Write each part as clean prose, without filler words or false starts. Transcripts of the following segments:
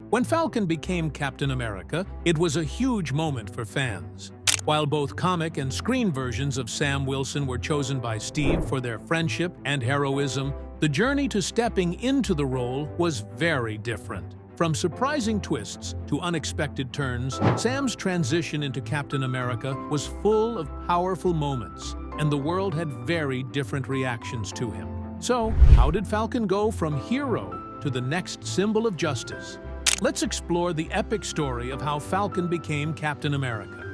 When Falcon became Captain America, it was a huge moment for fans. While both comic and screen versions of Sam Wilson were chosen by Steve for their friendship and heroism, the journey to stepping into the role was very different. From surprising twists to unexpected turns, Sam's transition into Captain America was full of powerful moments, and the world had very different reactions to him. So, how did Falcon go from hero to the next symbol of justice? Let's explore the epic story of how Falcon became Captain America.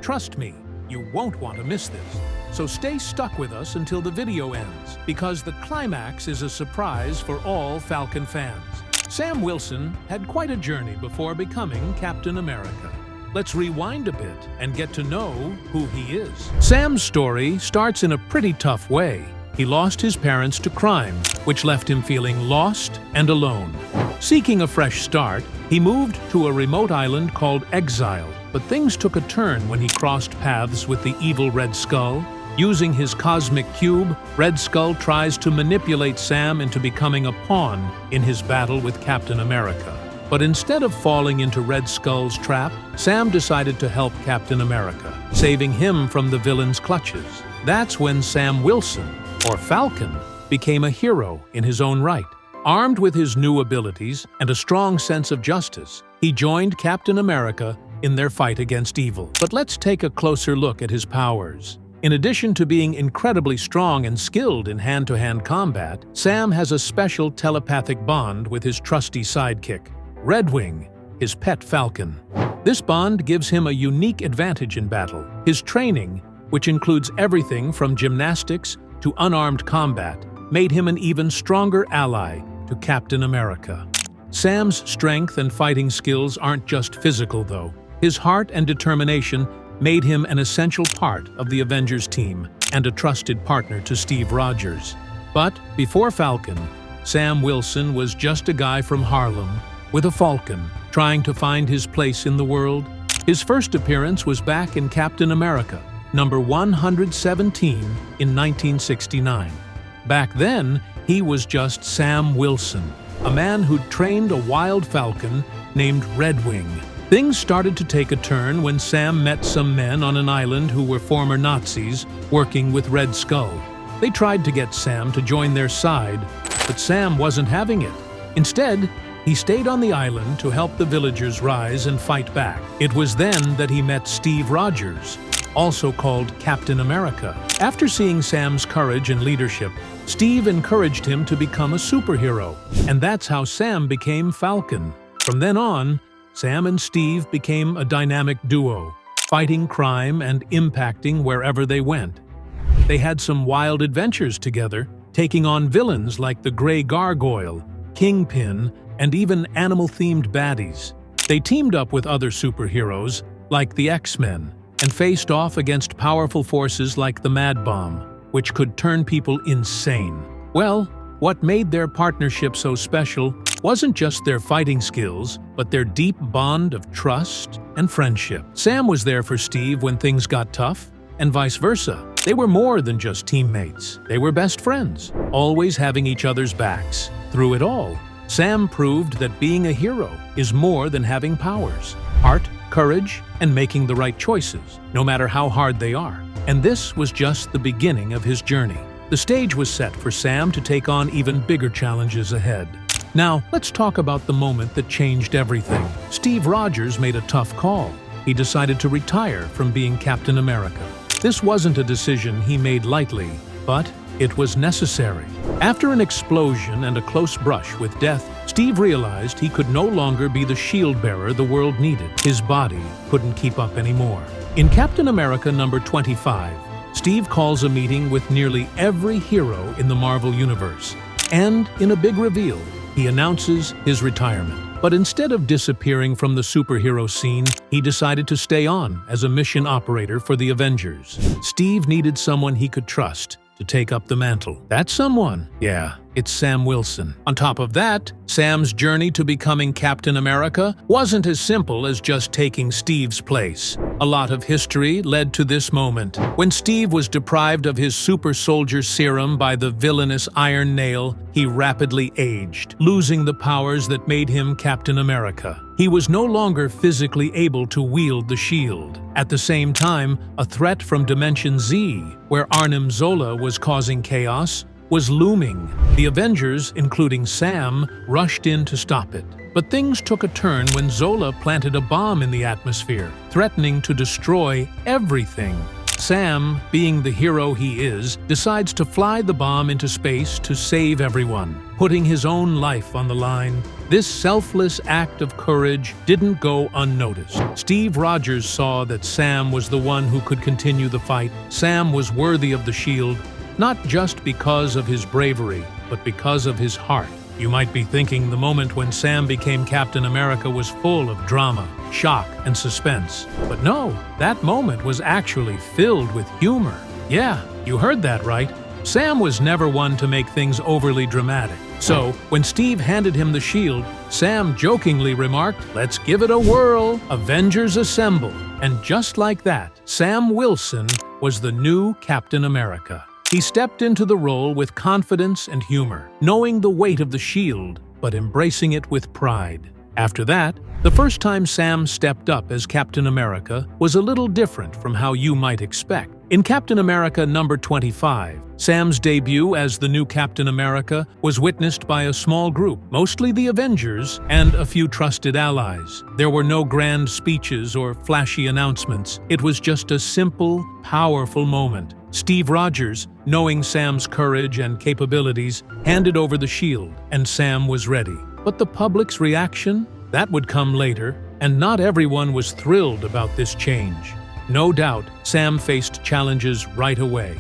Trust me, you won't want to miss this. So stay stuck with us until the video ends, because the climax is a surprise for all Falcon fans. Sam Wilson had quite a journey before becoming Captain America. Let's rewind a bit and get to know who he is. Sam's story starts in a pretty tough way. He lost his parents to crime, which left him feeling lost and alone. Seeking a fresh start, he moved to a remote island called Exile, but things took a turn when he crossed paths with the evil Red Skull. Using his cosmic cube, Red Skull tries to manipulate Sam into becoming a pawn in his battle with Captain America. But instead of falling into Red Skull's trap, Sam decided to help Captain America, saving him from the villain's clutches. That's when Sam Wilson, or Falcon, became a hero in his own right. Armed with his new abilities and a strong sense of justice, he joined Captain America in their fight against evil. But let's take a closer look at his powers. In addition to being incredibly strong and skilled in hand-to-hand combat, Sam has a special telepathic bond with his trusty sidekick, Redwing, his pet falcon. This bond gives him a unique advantage in battle. His training, which includes everything from gymnastics to unarmed combat, made him an even stronger ally to Captain America. Sam's strength and fighting skills aren't just physical, though. His heart and determination made him an essential part of the Avengers team and a trusted partner to Steve Rogers. But before Falcon, Sam Wilson was just a guy from Harlem with a falcon, trying to find his place in the world. His first appearance was back in Captain America, number 117 in 1969. Back then, he was just Sam Wilson, a man who'd trained a wild falcon named Redwing. Things started to take a turn when Sam met some men on an island who were former Nazis working with Red Skull. They tried to get Sam to join their side, but Sam wasn't having it. Instead, he stayed on the island to help the villagers rise and fight back. It was then that he met Steve Rogers, also called Captain America. After seeing Sam's courage and leadership, Steve encouraged him to become a superhero, and that's how Sam became Falcon. From then on, Sam and Steve became a dynamic duo, fighting crime and impacting wherever they went. They had some wild adventures together, taking on villains like the Grey Gargoyle, Kingpin, and even animal-themed baddies. They teamed up with other superheroes, like the X-Men, and faced off against powerful forces like the Mad Bomb, which could turn people insane. Well, what made their partnership so special wasn't just their fighting skills, but their deep bond of trust and friendship. Sam was there for Steve when things got tough, and vice versa. They were more than just teammates. They were best friends, always having each other's backs. Through it all, Sam proved that being a hero is more than having powers. Heart, courage, and making the right choices, no matter how hard they are. And this was just the beginning of his journey. The stage was set for Sam to take on even bigger challenges ahead. Now, let's talk about the moment that changed everything. Steve Rogers made a tough call. He decided to retire from being Captain America. This wasn't a decision he made lightly, but it was necessary. After an explosion and a close brush with death, Steve realized he could no longer be the shield bearer the world needed. His body couldn't keep up anymore. In Captain America number 25, Steve calls a meeting with nearly every hero in the Marvel Universe. And in a big reveal, he announces his retirement. But instead of disappearing from the superhero scene, he decided to stay on as a mission operator for the Avengers. Steve needed someone he could trust to take up the mantle. That someone? Yeah, it's Sam Wilson. On top of that, Sam's journey to becoming Captain America wasn't as simple as just taking Steve's place. A lot of history led to this moment. When Steve was deprived of his super soldier serum by the villainous Iron Nail, he rapidly aged, losing the powers that made him Captain America. He was no longer physically able to wield the shield. At the same time, a threat from Dimension Z, where Arnim Zola was causing chaos, was looming. The Avengers, including Sam, rushed in to stop it. But things took a turn when Zola planted a bomb in the atmosphere, threatening to destroy everything. Sam, being the hero he is, decides to fly the bomb into space to save everyone, putting his own life on the line. This selfless act of courage didn't go unnoticed. Steve Rogers saw that Sam was the one who could continue the fight. Sam was worthy of the shield, not just because of his bravery, but because of his heart. You might be thinking the moment when Sam became Captain America was full of drama, shock, and suspense. But no, that moment was actually filled with humor. Yeah, you heard that right. Sam was never one to make things overly dramatic. So, when Steve handed him the shield, Sam jokingly remarked, "Let's give it a whirl, Avengers assemble." And just like that, Sam Wilson was the new Captain America. He stepped into the role with confidence and humor, knowing the weight of the shield, but embracing it with pride. After that, the first time Sam stepped up as Captain America was a little different from how you might expect. In Captain America number 25, Sam's debut as the new Captain America was witnessed by a small group, mostly the Avengers and a few trusted allies. There were no grand speeches or flashy announcements. It was just a simple, powerful moment. Steve Rogers, knowing Sam's courage and capabilities, handed over the shield, and Sam was ready. But the public's reaction? That would come later, and not everyone was thrilled about this change. No doubt, Sam faced challenges right away.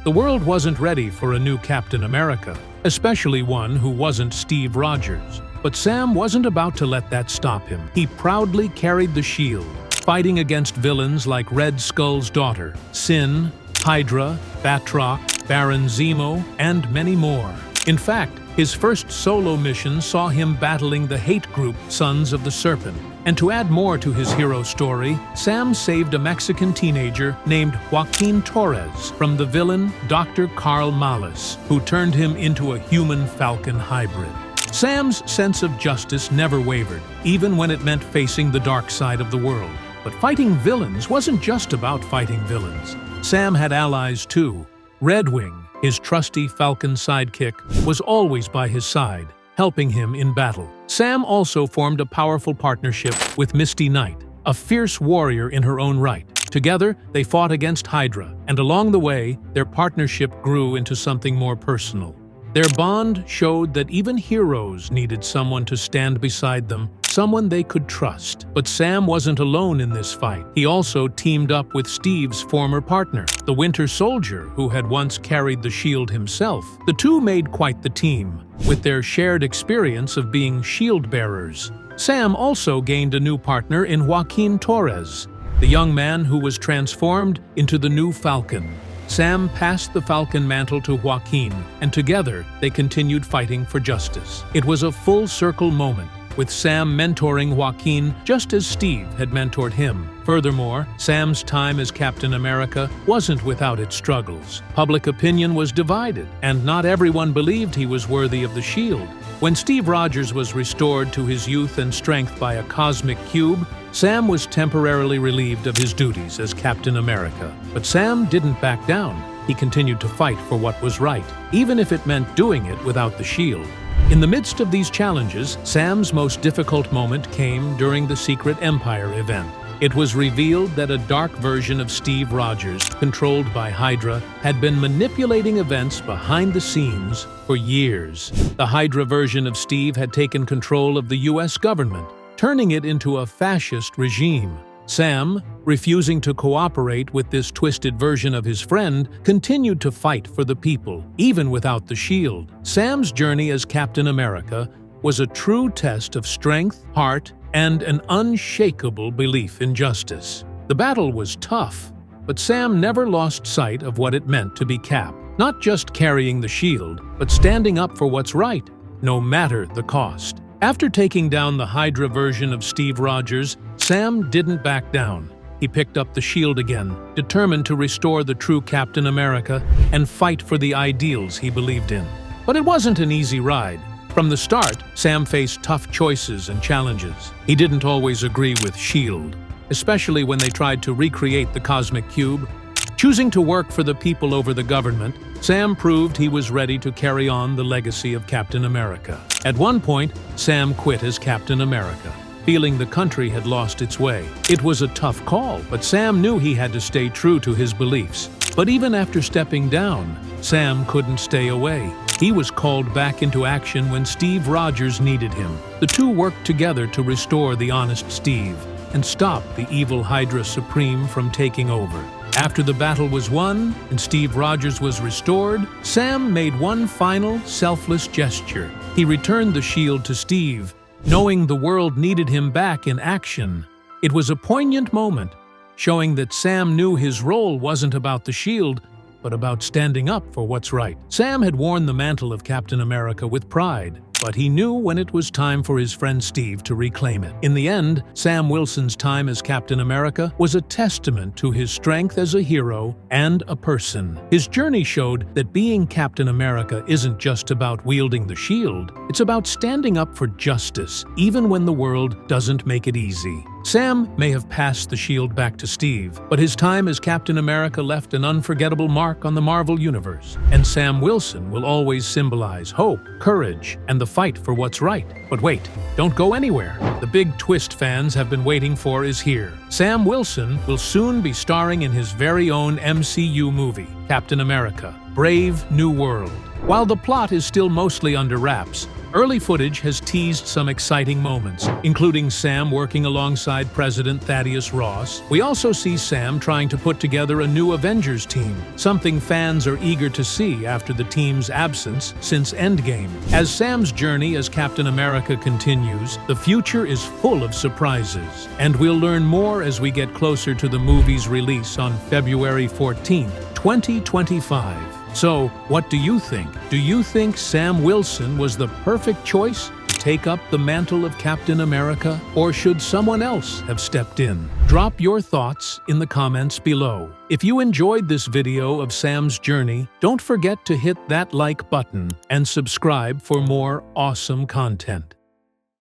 The world wasn't ready for a new Captain America, especially one who wasn't Steve Rogers. But Sam wasn't about to let that stop him. He proudly carried the shield, fighting against villains like Red Skull's daughter, Sin, Hydra, Batroc, Baron Zemo, and many more. In fact, his first solo mission saw him battling the hate group Sons of the Serpent. And to add more to his hero story, Sam saved a Mexican teenager named Joaquin Torres from the villain Dr. Carl Malice, who turned him into a human Falcon hybrid. Sam's sense of justice never wavered, even when it meant facing the dark side of the world. But fighting villains wasn't just about fighting villains. Sam had allies too. Red Wing, his trusty Falcon sidekick, was always by his side, helping him in battle. Sam also formed a powerful partnership with Misty Knight, a fierce warrior in her own right. Together, they fought against Hydra, and along the way, their partnership grew into something more personal. Their bond showed that even heroes needed someone to stand beside them, someone they could trust. But Sam wasn't alone in this fight. He also teamed up with Steve's former partner, the Winter Soldier, who had once carried the shield himself. The two made quite the team, with their shared experience of being shield bearers. Sam also gained a new partner in Joaquin Torres, the young man who was transformed into the new Falcon. Sam passed the Falcon mantle to Joaquin, and together they continued fighting for justice. It was a full-circle moment, with Sam mentoring Joaquin just as Steve had mentored him. Furthermore, Sam's time as Captain America wasn't without its struggles. Public opinion was divided, and not everyone believed he was worthy of the shield. When Steve Rogers was restored to his youth and strength by a cosmic cube, Sam was temporarily relieved of his duties as Captain America. But Sam didn't back down. He continued to fight for what was right, even if it meant doing it without the shield. In the midst of these challenges, Sam's most difficult moment came during the Secret Empire event. It was revealed that a dark version of Steve Rogers, controlled by Hydra, had been manipulating events behind the scenes for years. The Hydra version of Steve had taken control of the US government, turning it into a fascist regime. Sam, refusing to cooperate with this twisted version of his friend, continued to fight for the people, even without the shield. Sam's journey as Captain America was a true test of strength, heart, and an unshakable belief in justice. The battle was tough, but Sam never lost sight of what it meant to be Cap. Not just carrying the shield, but standing up for what's right, no matter the cost. After taking down the Hydra version of Steve Rogers, Sam didn't back down. he picked up the shield again, determined to restore the true Captain America and fight for the ideals he believed in. But it wasn't an easy ride. From the start, Sam faced tough choices and challenges. He didn't always agree with S.H.I.E.L.D., especially when they tried to recreate the Cosmic Cube. Choosing to work for the people over the government, Sam proved he was ready to carry on the legacy of Captain America. At one point, Sam quit as Captain America, feeling the country had lost its way. It was a tough call, but Sam knew he had to stay true to his beliefs. But even after stepping down, Sam couldn't stay away. He was called back into action when Steve Rogers needed him. The two worked together to restore the honest Steve and stop the evil Hydra Supreme from taking over. After the battle was won and Steve Rogers was restored, Sam made one final, selfless gesture. He returned the shield to Steve, knowing the world needed him back in action. It was a poignant moment, showing that Sam knew his role wasn't about the shield, but about standing up for what's right. Sam had worn the mantle of Captain America with pride, but he knew when it was time for his friend Steve to reclaim it. In the end, Sam Wilson's time as Captain America was a testament to his strength as a hero and a person. His journey showed that being Captain America isn't just about wielding the shield, it's about standing up for justice, even when the world doesn't make it easy. Sam may have passed the shield back to Steve, but his time as Captain America left an unforgettable mark on the Marvel Universe. And Sam Wilson will always symbolize hope, courage, and the fight for what's right. But wait, don't go anywhere. The big twist fans have been waiting for is here. Sam Wilson will soon be starring in his very own MCU movie, Captain America: Brave New World. While the plot is still mostly under wraps, early footage has teased some exciting moments, including Sam working alongside President Thaddeus Ross. We also see Sam trying to put together a new Avengers team, something fans are eager to see after the team's absence since Endgame. As Sam's journey as Captain America continues, the future is full of surprises, and we'll learn more as we get closer to the movie's release on February 14th, 2025. So, what do you think? Do you think Sam Wilson was the perfect choice to take up the mantle of Captain America, or should someone else have stepped in? Drop your thoughts in the comments below. If you enjoyed this video of Sam's journey, don't forget to hit that like button and subscribe for more awesome content.